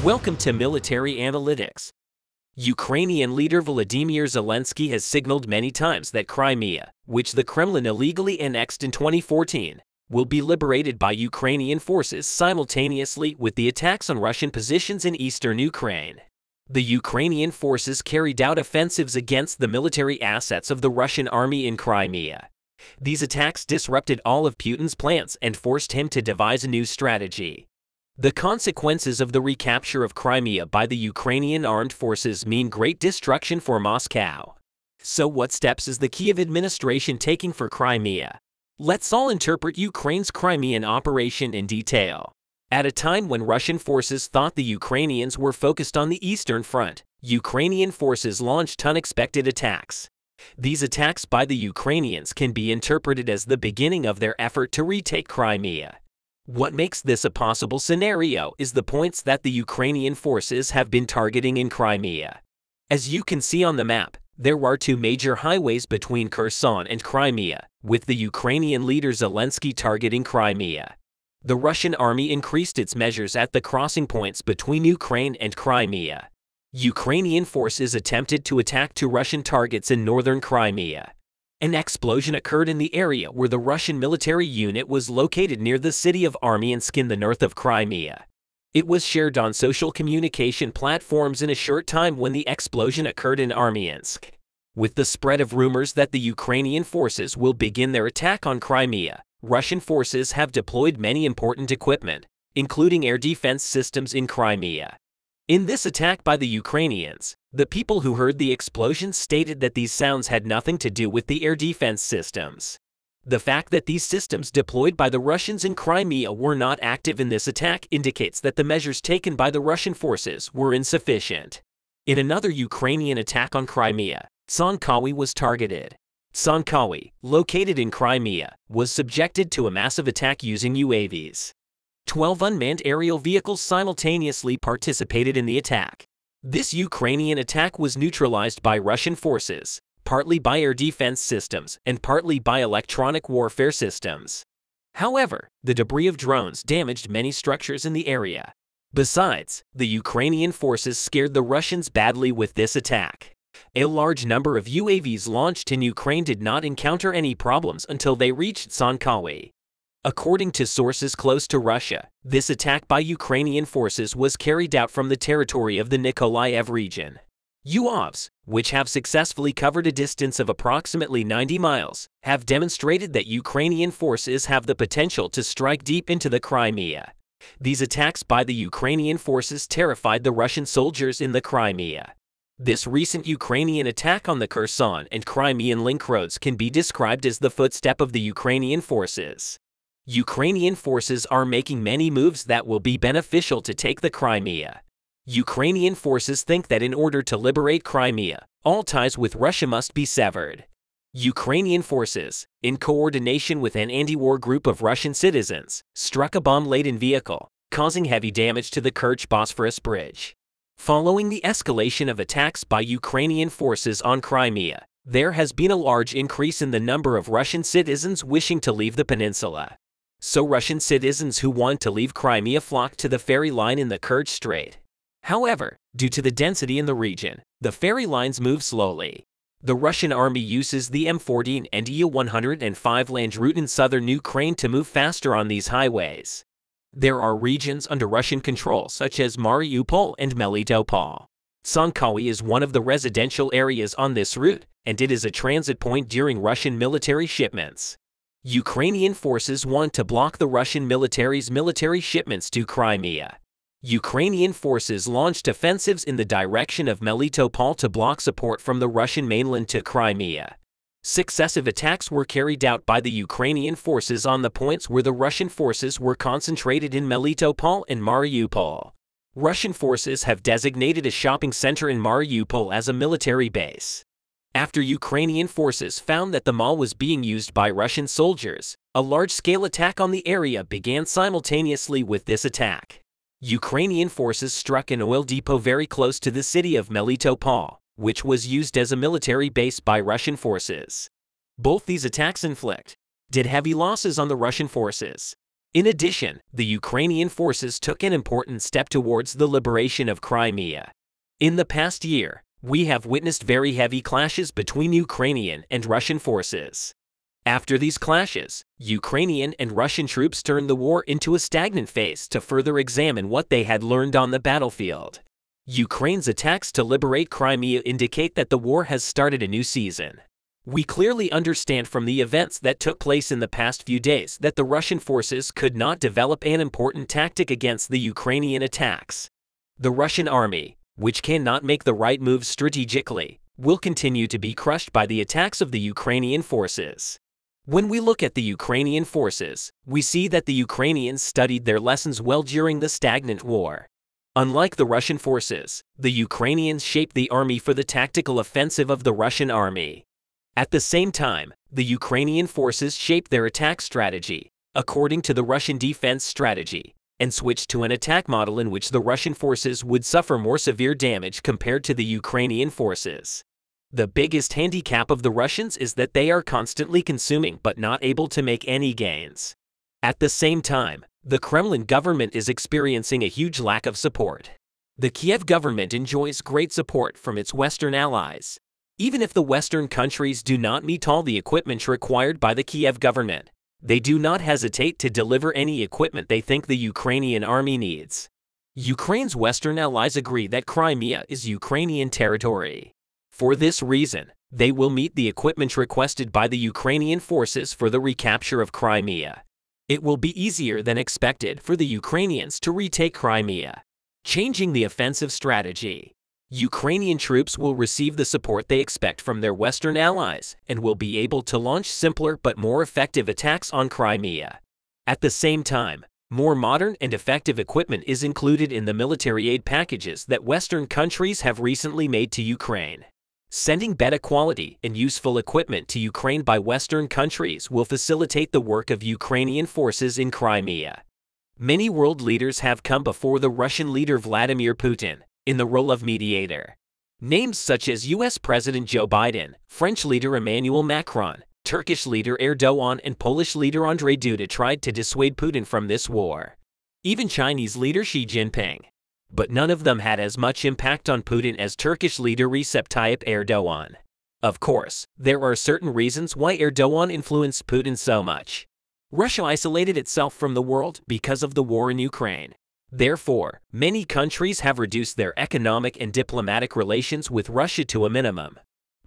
Welcome to Military Analytics. Ukrainian leader Volodymyr Zelensky has signaled many times that Crimea, which the Kremlin illegally annexed in 2014, will be liberated by Ukrainian forces simultaneously with the attacks on Russian positions in eastern Ukraine. The Ukrainian forces carried out offensives against the military assets of the Russian army in Crimea. These attacks disrupted all of Putin's plans and forced him to devise a new strategy. The consequences of the recapture of Crimea by the Ukrainian armed forces mean great destruction for Moscow. So what steps is the Kyiv administration taking for Crimea? Let's all interpret Ukraine's Crimean operation in detail. At a time when Russian forces thought the Ukrainians were focused on the Eastern Front, Ukrainian forces launched unexpected attacks. These attacks by the Ukrainians can be interpreted as the beginning of their effort to retake Crimea. What makes this a possible scenario is the points that the Ukrainian forces have been targeting in Crimea. As you can see on the map, there are two major highways between Kherson and Crimea, with the Ukrainian leader Zelensky targeting Crimea. The Russian army increased its measures at the crossing points between Ukraine and Crimea. Ukrainian forces attempted to attack two Russian targets in northern Crimea. An explosion occurred in the area where the Russian military unit was located near the city of Armyansk in the north of Crimea. It was shared on social communication platforms in a short time when the explosion occurred in Armyansk. With the spread of rumors that the Ukrainian forces will begin their attack on Crimea, Russian forces have deployed many important equipment, including air defense systems in Crimea. In this attack by the Ukrainians, the people who heard the explosions stated that these sounds had nothing to do with the air defense systems. The fact that these systems deployed by the Russians in Crimea were not active in this attack indicates that the measures taken by the Russian forces were insufficient. In another Ukrainian attack on Crimea, Tsankawi was targeted. Tsankawi, located in Crimea, was subjected to a massive attack using UAVs. 12 unmanned aerial vehicles simultaneously participated in the attack. This Ukrainian attack was neutralized by Russian forces, partly by air defense systems and partly by electronic warfare systems. However, the debris of drones damaged many structures in the area. Besides, the Ukrainian forces scared the Russians badly with this attack. A large number of UAVs launched in Ukraine did not encounter any problems until they reached Tsankawi. According to sources close to Russia, this attack by Ukrainian forces was carried out from the territory of the Nikolaev region. UAVs, which have successfully covered a distance of approximately 90 miles, have demonstrated that Ukrainian forces have the potential to strike deep into the Crimea. These attacks by the Ukrainian forces terrified the Russian soldiers in the Crimea. This recent Ukrainian attack on the Kherson and Crimean link roads can be described as the footstep of the Ukrainian forces. Ukrainian forces are making many moves that will be beneficial to take the Crimea. Ukrainian forces think that in order to liberate Crimea, all ties with Russia must be severed. Ukrainian forces, in coordination with an anti-war group of Russian citizens, struck a bomb-laden vehicle, causing heavy damage to the Kerch-Bosphorus bridge. Following the escalation of attacks by Ukrainian forces on Crimea, there has been a large increase in the number of Russian citizens wishing to leave the peninsula. So Russian citizens who want to leave Crimea flock to the ferry line in the Kerch Strait. However, due to the density in the region, the ferry lines move slowly. The Russian army uses the M14 and Il-105 land route in southern Ukraine to move faster on these highways. There are regions under Russian control such as Mariupol and Melitopol. Tsankawi is one of the residential areas on this route, and it is a transit point during Russian military shipments. Ukrainian forces want to block the Russian military's military shipments to Crimea. Ukrainian forces launched offensives in the direction of Melitopol to block support from the Russian mainland to Crimea. Successive attacks were carried out by the Ukrainian forces on the points where the Russian forces were concentrated in Melitopol and Mariupol. Russian forces have designated a shopping center in Mariupol as a military base. After Ukrainian forces found that the mall was being used by Russian soldiers, a large-scale attack on the area began simultaneously with this attack. Ukrainian forces struck an oil depot very close to the city of Melitopol, which was used as a military base by Russian forces. Both these attacks did heavy losses on the Russian forces. In addition, the Ukrainian forces took an important step towards the liberation of Crimea. In the past year, we have witnessed very heavy clashes between Ukrainian and Russian forces. After these clashes, Ukrainian and Russian troops turned the war into a stagnant phase to further examine what they had learned on the battlefield. Ukraine's attacks to liberate Crimea indicate that the war has started a new season. We clearly understand from the events that took place in the past few days that the Russian forces could not develop an important tactic against the Ukrainian attacks. The Russian army, which cannot make the right moves strategically, will continue to be crushed by the attacks of the Ukrainian forces. When we look at the Ukrainian forces, we see that the Ukrainians studied their lessons well during the stagnant war. Unlike the Russian forces, the Ukrainians shaped the army for the tactical offensive of the Russian army. At the same time, the Ukrainian forces shaped their attack strategy, according to the Russian defense strategy, and switched to an attack model in which the Russian forces would suffer more severe damage compared to the Ukrainian forces. The biggest handicap of the Russians is that they are constantly consuming but not able to make any gains. At the same time, the Kremlin government is experiencing a huge lack of support. The Kiev government enjoys great support from its Western allies. Even if the Western countries do not meet all the equipment required by the Kiev government, they do not hesitate to deliver any equipment they think the Ukrainian army needs. Ukraine's Western allies agree that Crimea is Ukrainian territory. For this reason, they will meet the equipment requested by the Ukrainian forces for the recapture of Crimea. It will be easier than expected for the Ukrainians to retake Crimea. Changing the offensive strategy. Ukrainian troops will receive the support they expect from their Western allies and will be able to launch simpler but more effective attacks on Crimea. At the same time, more modern and effective equipment is included in the military aid packages that Western countries have recently made to Ukraine. Sending better quality and useful equipment to Ukraine by Western countries will facilitate the work of Ukrainian forces in Crimea. Many world leaders have come before the Russian leader Vladimir Putin in the role of mediator. Names such as US President Joe Biden, French leader Emmanuel Macron, Turkish leader Erdogan, and Polish leader Andrzej Duda tried to dissuade Putin from this war. Even Chinese leader Xi Jinping. But none of them had as much impact on Putin as Turkish leader Recep Tayyip Erdogan. Of course, there are certain reasons why Erdogan influenced Putin so much. Russia isolated itself from the world because of the war in Ukraine. Therefore, many countries have reduced their economic and diplomatic relations with Russia to a minimum.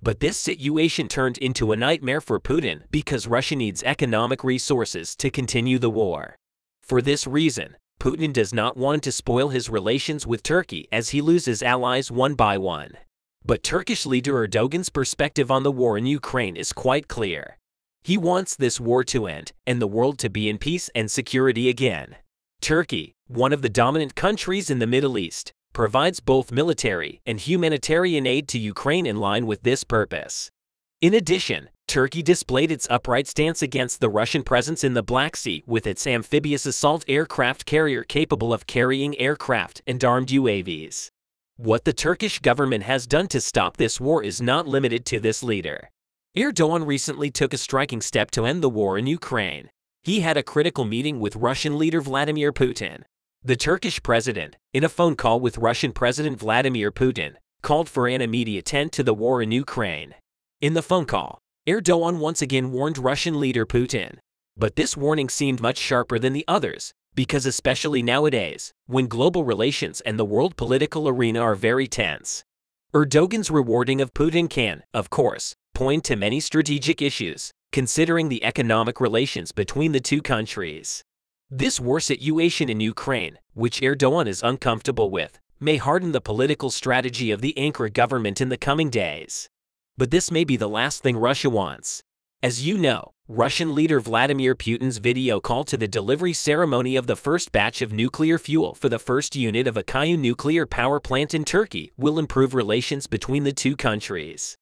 But this situation turned into a nightmare for Putin because Russia needs economic resources to continue the war. For this reason, Putin does not want to spoil his relations with Turkey as he loses allies one by one. But Turkish leader Erdogan's perspective on the war in Ukraine is quite clear. He wants this war to end and the world to be in peace and security again. Turkey, one of the dominant countries in the Middle East, provides both military and humanitarian aid to Ukraine in line with this purpose. In addition, Turkey displayed its upright stance against the Russian presence in the Black Sea with its amphibious assault aircraft carrier capable of carrying aircraft and armed UAVs. What the Turkish government has done to stop this war is not limited to this leader. Erdogan recently took a striking step to end the war in Ukraine. He had a critical meeting with Russian leader Vladimir Putin. The Turkish president, in a phone call with Russian President Vladimir Putin, called for an immediate end to the war in Ukraine. In the phone call, Erdogan once again warned Russian leader Putin. But this warning seemed much sharper than the others, because especially nowadays, when global relations and the world political arena are very tense, Erdogan's rewarding of Putin can, of course, point to many strategic issues, considering the economic relations between the two countries. This war situation in Ukraine, which Erdogan is uncomfortable with, may harden the political strategy of the Ankara government in the coming days. But this may be the last thing Russia wants. As you know, Russian leader Vladimir Putin's video call to the delivery ceremony of the first batch of nuclear fuel for the first unit of Akayu nuclear power plant in Turkey will improve relations between the two countries.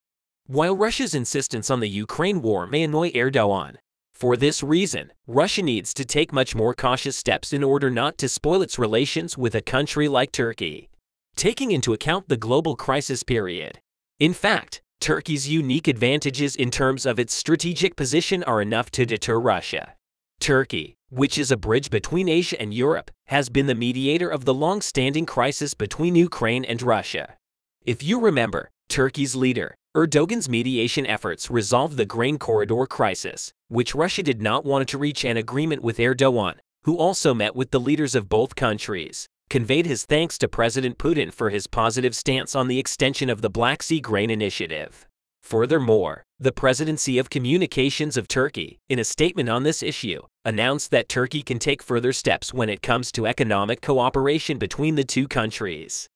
While Russia's insistence on the Ukraine war may annoy Erdogan, for this reason, Russia needs to take much more cautious steps in order not to spoil its relations with a country like Turkey, taking into account the global crisis period. In fact, Turkey's unique advantages in terms of its strategic position are enough to deter Russia. Turkey, which is a bridge between Asia and Europe, has been the mediator of the long-standing crisis between Ukraine and Russia. If you remember, Turkey's leader, Erdogan's mediation efforts resolved the grain corridor crisis, which Russia did not want to reach an agreement with Erdogan, who also met with the leaders of both countries, conveyed his thanks to President Putin for his positive stance on the extension of the Black Sea Grain Initiative. Furthermore, the Presidency of Communications of Turkey, in a statement on this issue, announced that Turkey can take further steps when it comes to economic cooperation between the two countries.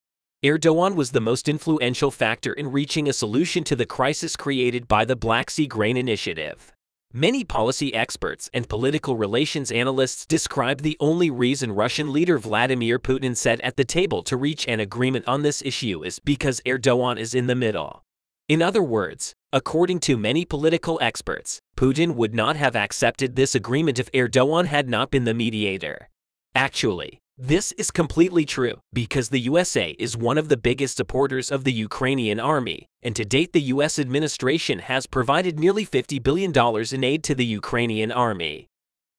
Erdogan was the most influential factor in reaching a solution to the crisis created by the Black Sea Grain Initiative. Many policy experts and political relations analysts describe the only reason Russian leader Vladimir Putin sat at the table to reach an agreement on this issue is because Erdogan is in the middle. In other words, according to many political experts, Putin would not have accepted this agreement if Erdogan had not been the mediator. Actually, this is completely true because the USA is one of the biggest supporters of the Ukrainian army, and to date the US administration has provided nearly $50 billion in aid to the Ukrainian army.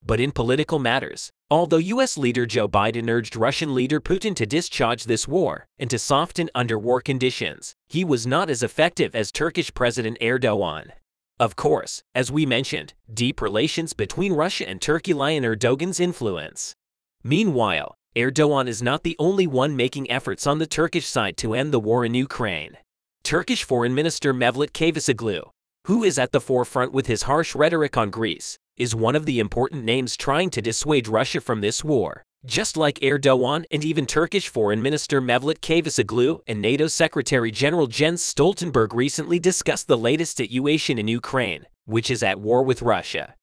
But in political matters, although US leader Joe Biden urged Russian leader Putin to discharge this war and to soften under-war conditions, he was not as effective as Turkish President Erdogan. Of course, as we mentioned, deep relations between Russia and Turkey lie in Erdogan's influence. Meanwhile, Erdogan is not the only one making efforts on the Turkish side to end the war in Ukraine. Turkish Foreign Minister Mevlut Cavusoglu, who is at the forefront with his harsh rhetoric on Greece, is one of the important names trying to dissuade Russia from this war. Just like Erdogan and even Turkish Foreign Minister Mevlut Cavusoglu and NATO Secretary General Jens Stoltenberg recently discussed the latest situation in Ukraine, which is at war with Russia.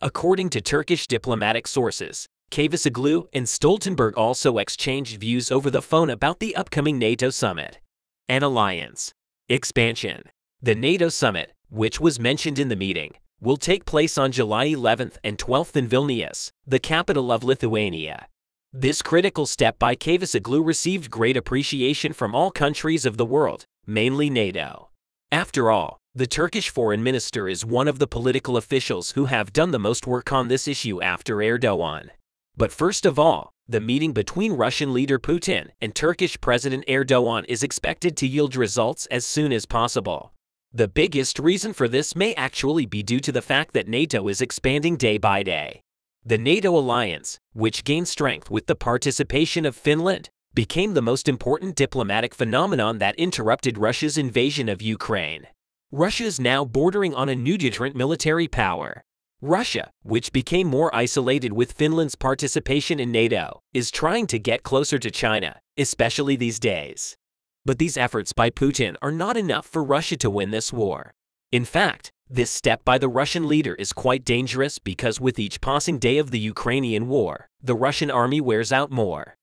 According to Turkish diplomatic sources, Cavusoglu and Stoltenberg also exchanged views over the phone about the upcoming NATO summit and alliance expansion. The NATO summit, which was mentioned in the meeting, will take place on July 11th and 12th in Vilnius, the capital of Lithuania. This critical step by Cavusoglu received great appreciation from all countries of the world, mainly NATO. After all, the Turkish foreign minister is one of the political officials who have done the most work on this issue after Erdogan. But first of all, the meeting between Russian leader Putin and Turkish President Erdogan is expected to yield results as soon as possible. The biggest reason for this may actually be due to the fact that NATO is expanding day by day. The NATO alliance, which gained strength with the participation of Finland, became the most important diplomatic phenomenon that interrupted Russia's invasion of Ukraine. Russia is now bordering on a new deterrent military power. Russia, which became more isolated with Finland's participation in NATO, is trying to get closer to China, especially these days. But these efforts by Putin are not enough for Russia to win this war. In fact, this step by the Russian leader is quite dangerous because with each passing day of the Ukrainian war, the Russian army wears out more.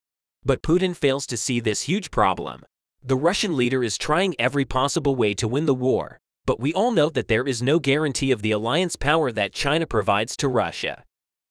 But Putin fails to see this huge problem. The Russian leader is trying every possible way to win the war, but we all know that there is no guarantee of the alliance power that China provides to Russia.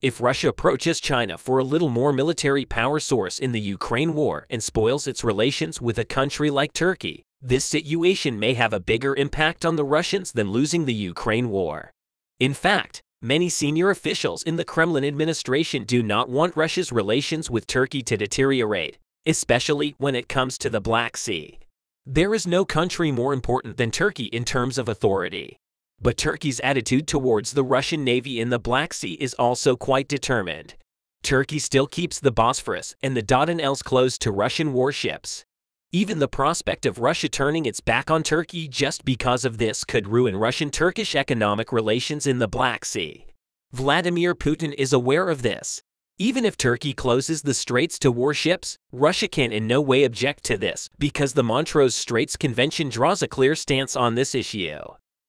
If Russia approaches China for a little more military power source in the Ukraine war and spoils its relations with a country like Turkey, this situation may have a bigger impact on the Russians than losing the Ukraine war. In fact, many senior officials in the Kremlin administration do not want Russia's relations with Turkey to deteriorate, especially when it comes to the Black Sea. There is no country more important than Turkey in terms of authority. But Turkey's attitude towards the Russian Navy in the Black Sea is also quite determined. Turkey still keeps the Bosphorus and the Dardanelles closed to Russian warships. Even the prospect of Russia turning its back on Turkey just because of this could ruin Russian-Turkish economic relations in the Black Sea. Vladimir Putin is aware of this. Even if Turkey closes the straits to warships, Russia can in no way object to this because the Montreux Straits Convention draws a clear stance on this issue.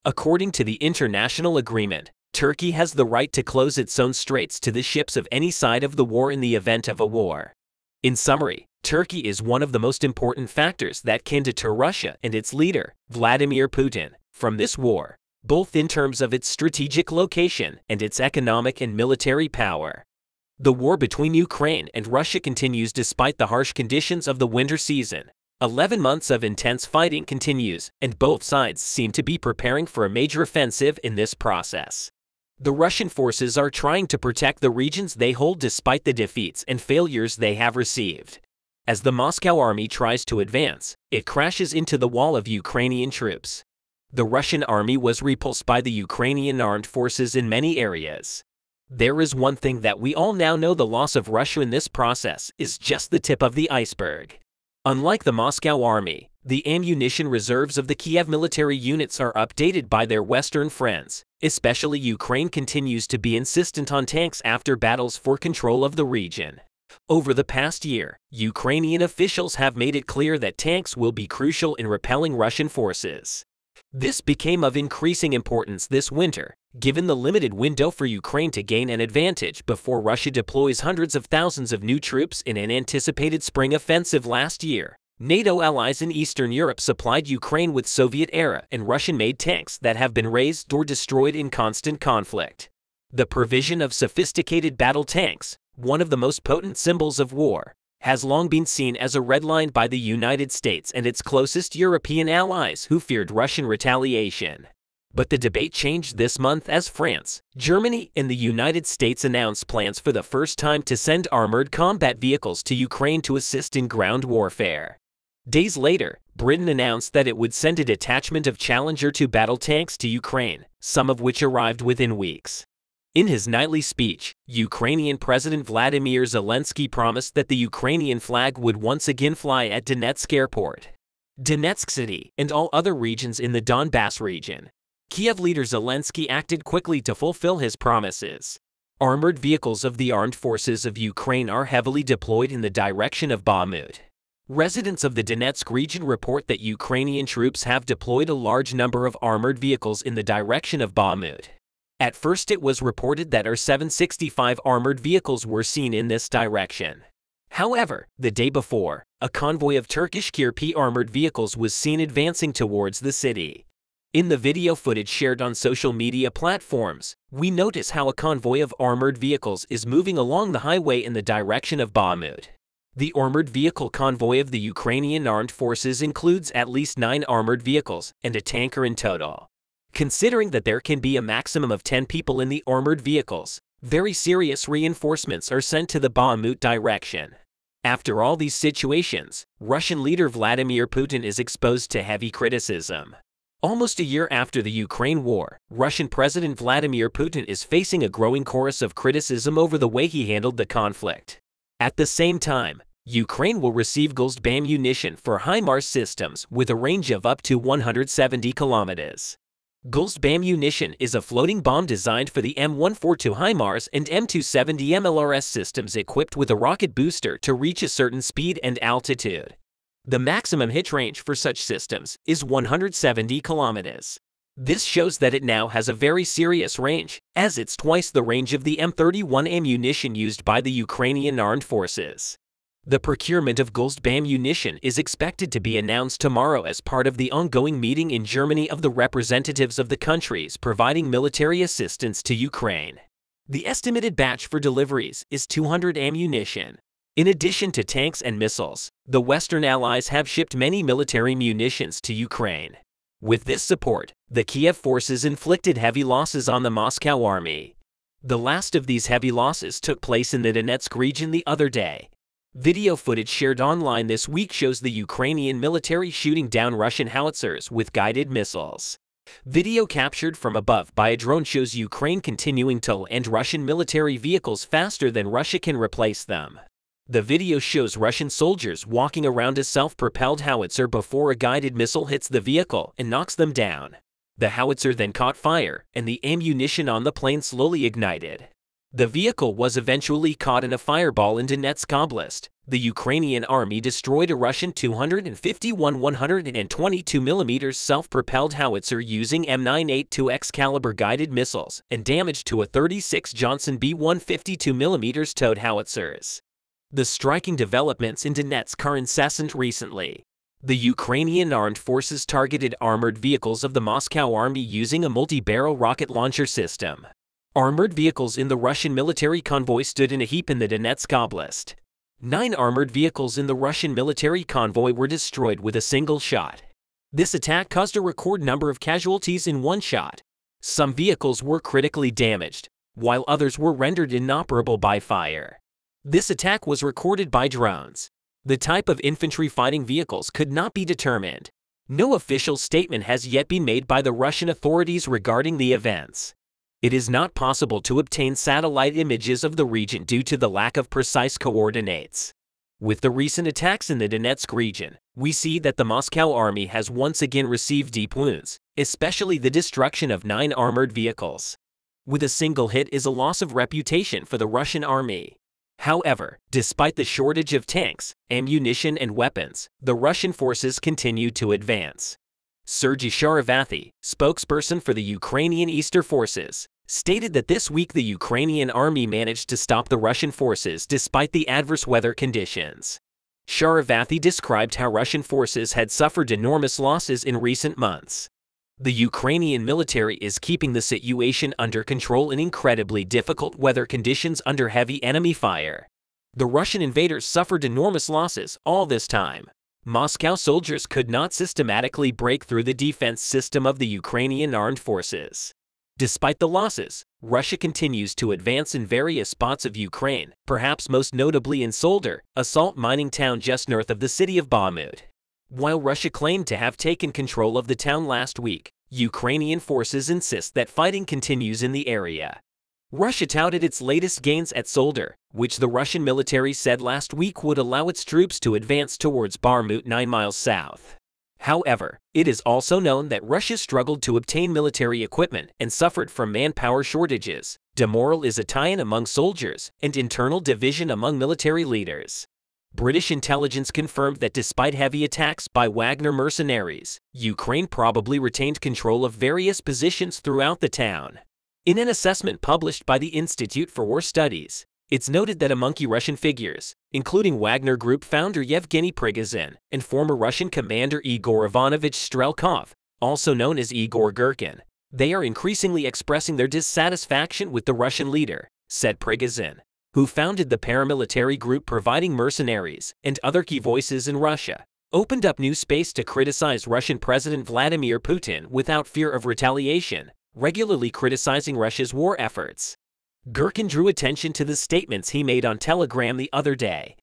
According to the international agreement, Turkey has the right to close its own straits to the ships of any side of the war in the event of a war. In summary, Turkey is one of the most important factors that can deter Russia and its leader, Vladimir Putin, from this war, both in terms of its strategic location and its economic and military power. The war between Ukraine and Russia continues despite the harsh conditions of the winter season. 11 months of intense fighting continues, and both sides seem to be preparing for a major offensive in this process. The Russian forces are trying to protect the regions they hold despite the defeats and failures they have received. As the Moscow army tries to advance, it crashes into the wall of Ukrainian troops. The Russian army was repulsed by the Ukrainian armed forces in many areas. There is one thing that we all now know: the loss of Russia in this process is just the tip of the iceberg. Unlike the Moscow army, the ammunition reserves of the Kiev military units are updated by their Western friends. Especially Ukraine continues to be insistent on tanks after battles for control of the region. Over the past year, Ukrainian officials have made it clear that tanks will be crucial in repelling Russian forces. This became of increasing importance this winter, given the limited window for Ukraine to gain an advantage before Russia deploys hundreds of thousands of new troops in an anticipated spring offensive last year. NATO allies in Eastern Europe supplied Ukraine with Soviet-era and Russian-made tanks that have been raised or destroyed in constant conflict. The provision of sophisticated battle tanks, one of the most potent symbols of war, has long been seen as a red line by the United States and its closest European allies who feared Russian retaliation. But the debate changed this month as France, Germany, and the United States announced plans for the first time to send armored combat vehicles to Ukraine to assist in ground warfare. Days later, Britain announced that it would send a detachment of Challenger 2 battle tanks to Ukraine, some of which arrived within weeks. In his nightly speech, Ukrainian President Vladimir Zelensky promised that the Ukrainian flag would once again fly at Donetsk Airport, Donetsk City, and all other regions in the Donbass region. Kiev leader Zelensky acted quickly to fulfill his promises. Armored vehicles of the armed forces of Ukraine are heavily deployed in the direction of Bakhmut. Residents of the Donetsk region report that Ukrainian troops have deployed a large number of armored vehicles in the direction of Bakhmut. At first it was reported that Ar-765 armored vehicles were seen in this direction. However, the day before, a convoy of Turkish Kirpi armored vehicles was seen advancing towards the city. In the video footage shared on social media platforms, we notice how a convoy of armored vehicles is moving along the highway in the direction of Bakhmut. The armored vehicle convoy of the Ukrainian armed forces includes at least 9 armored vehicles and a tanker in total. Considering that there can be a maximum of 10 people in the armored vehicles, very serious reinforcements are sent to the Bakhmut direction. After all these situations, Russian leader Vladimir Putin is exposed to heavy criticism. Almost a year after the Ukraine war, Russian President Vladimir Putin is facing a growing chorus of criticism over the way he handled the conflict. At the same time, Ukraine will receive Golst ammunition for HIMARS systems with a range of up to 170 kilometers. Golst ammunition is a floating bomb designed for the M142 HIMARS and M270 MLRS systems equipped with a rocket booster to reach a certain speed and altitude. The maximum hit range for such systems is 170 kilometers. This shows that it now has a very serious range, as it's twice the range of the M31 ammunition used by the Ukrainian armed forces. The procurement of Golst ammunition is expected to be announced tomorrow as part of the ongoing meeting in Germany of the representatives of the countries providing military assistance to Ukraine. The estimated batch for deliveries is 200 ammunition. In addition to tanks and missiles, the Western allies have shipped many military munitions to Ukraine. With this support, the Kiev forces inflicted heavy losses on the Moscow army. The last of these heavy losses took place in the Donetsk region the other day. Video footage shared online this week shows the Ukrainian military shooting down Russian howitzers with guided missiles. Video captured from above by a drone shows Ukraine continuing to land Russian military vehicles faster than Russia can replace them. The video shows Russian soldiers walking around a self-propelled howitzer before a guided missile hits the vehicle and knocks them down. The howitzer then caught fire, and the ammunition on the plane slowly ignited. The vehicle was eventually caught in a fireball in Donetsk Oblast. The Ukrainian army destroyed a Russian 251 122mm self-propelled howitzer using M982X caliber guided missiles and damaged to a 36 Johnson B152mm towed howitzers. The striking developments in Donetsk are incessant recently. The Ukrainian armed forces targeted armored vehicles of the Moscow army using a multi-barrel rocket launcher system. Armored vehicles in the Russian military convoy stood in a heap in the Donetsk Oblast. 9 armored vehicles in the Russian military convoy were destroyed with a single shot. This attack caused a record number of casualties in one shot. Some vehicles were critically damaged, while others were rendered inoperable by fire. This attack was recorded by drones. The type of infantry fighting vehicles could not be determined. No official statement has yet been made by the Russian authorities regarding the events. It is not possible to obtain satellite images of the region due to the lack of precise coordinates. With the recent attacks in the Donetsk region, we see that the Moscow army has once again received deep wounds, especially the destruction of 9 armored vehicles. With a single hit is a loss of reputation for the Russian army. However, despite the shortage of tanks, ammunition and weapons, the Russian forces continue to advance. Sergei Sharavathy, spokesperson for the Ukrainian Eastern Forces, stated that this week the Ukrainian army managed to stop the Russian forces despite the adverse weather conditions. Sharavathy described how Russian forces had suffered enormous losses in recent months. The Ukrainian military is keeping the situation under control in incredibly difficult weather conditions under heavy enemy fire. The Russian invaders suffered enormous losses all this time. Moscow soldiers could not systematically break through the defense system of the Ukrainian armed forces. Despite the losses, Russia continues to advance in various spots of Ukraine, perhaps most notably in Soledar, a salt mining town just north of the city of Bakhmut. While Russia claimed to have taken control of the town last week, Ukrainian forces insist that fighting continues in the area. Russia touted its latest gains at Soledar, which the Russian military said last week would allow its troops to advance towards Bakhmut 9 miles south. However, it is also known that Russia struggled to obtain military equipment and suffered from manpower shortages, demoralization among soldiers, and internal division among military leaders. British intelligence confirmed that despite heavy attacks by Wagner mercenaries, Ukraine probably retained control of various positions throughout the town. In an assessment published by the Institute for War Studies, it's noted that among key Russian figures, including Wagner Group founder Yevgeny Prigozhin and former Russian commander Igor Ivanovich Strelkov, also known as Igor Girkin, they are increasingly expressing their dissatisfaction with the Russian leader, said Prigozhin, who founded the paramilitary group providing mercenaries and other key voices in Russia, opened up new space to criticize Russian President Vladimir Putin without fear of retaliation, regularly criticizing Russia's war efforts. Girkin drew attention to the statements he made on Telegram the other day.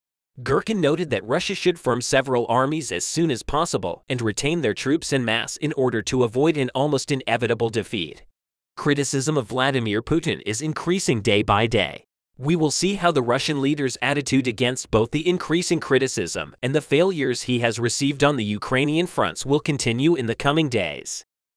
Girkin noted that Russia should form several armies as soon as possible and retain their troops en masse in order to avoid an almost inevitable defeat. Criticism of Vladimir Putin is increasing day by day. We will see how the Russian leader's attitude against both the increasing criticism and the failures he has received on the Ukrainian fronts will continue in the coming days.